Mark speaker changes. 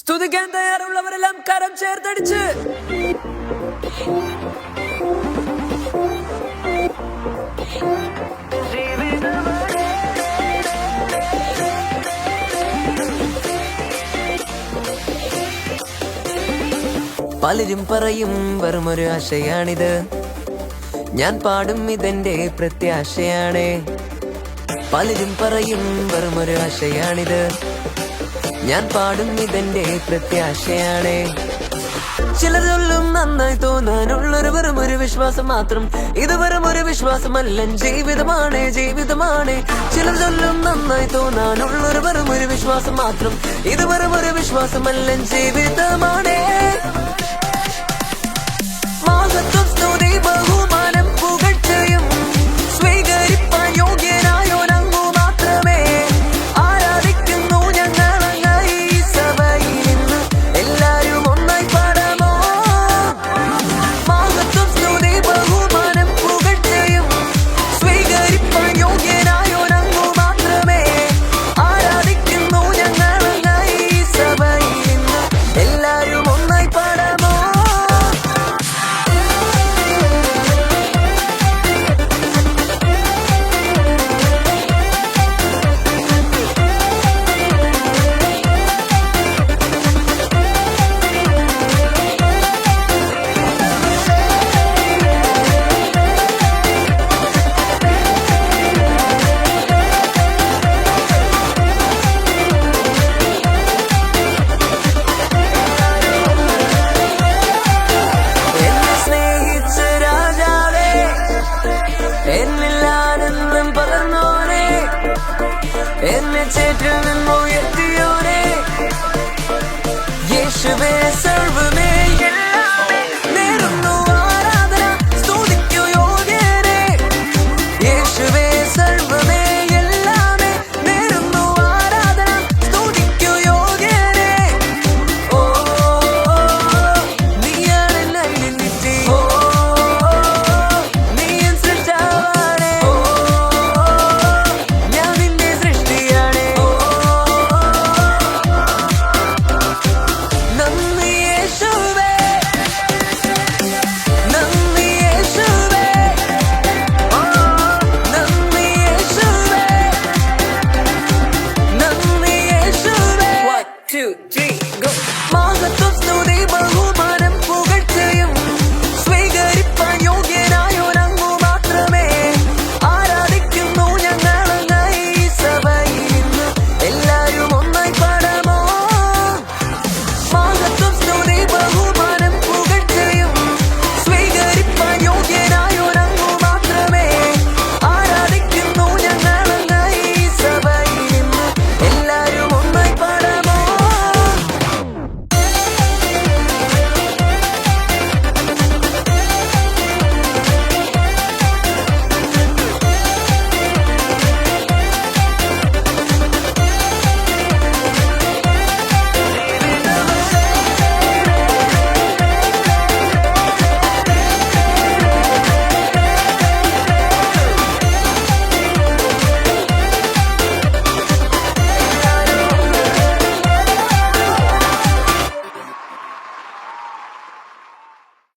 Speaker 1: സ്തുതിക്കാൻ തയ്യാറുള്ളവരെല്ലാം കരം ചേർത്തടിച്ച് പലരും പറയും വെറുമൊരു ആശയാണിത്, ഞാൻ പാടും ഇതെന്റെ പ്രത്യാശയാണ്. പലരും പറയും വെറുമൊരു ആശയാണിത്, ഞാൻ പാടും ഇതെന്റെ പ്രത്യാശയാണ്. ചിലർ ചൊല്ലും നന്നായി തോന്നാനുള്ളൊരു വെറുമൊരു വിശ്വാസം മാത്രം, ഇത് വെറുമൊരു വിശ്വാസമല്ല, ജീവിതമാണ് ജീവിതമാണ്. ചിലർ ചൊല്ലും നന്നായി തോന്നാനുള്ളൊരു വെറുമൊരു വിശ്വാസം മാത്രം, ഇത് വെറുമൊരു വിശ്വാസമല്ല, ജീവിതമാണ്. മഹത്വം സ്തുതി ബഹുമാനം പുകഴ്ചയും സ്വീകരിപ്പാൻ യോഗ്യനായോനങ്ങു മാത്രമേ. ആരാധിക്കുന്നു ഞങ്ങളങ്ങായി ഈ സഭയിൽ നിന്ന്, എല്ലാരും ഒന്നായി പാടാമോ? മഹത്വം സ്തുതി ബഹുമാനം പുകഴ്ചയും സ്വീകരിപ്പാൻ യോഗ്യനായോനങ്ങു മാത്രമേ. ആരാധിക്കുന്നു ഞങ്ങളങ്ങായി ഈ സഭയിൽ നിന്ന്, എല്ലാരും ഒന്നായി പാടാമോ? എന്നില്ലാനെന്നും പകർന്നോനെ, എന്നെ ചേറ്റിൽ നിന്നുയർത്തിയോനെ, യേശുവേ സർവ്വമേ എല്ലാമേ നേരുന്നു ആരാധന, സ്തുതിക്കു യോഗ്യനെ. യേശുവേ സർവ്വമേ എല്ലാമേ നേരുന്നു ആരാധന, സ്തുതിക്കു യോഗ്യനെ. ഓ നീയാണ് എന്നെ നിന്നിട്ട്, മഹത്വം സ്തുതി ബഹുമാനം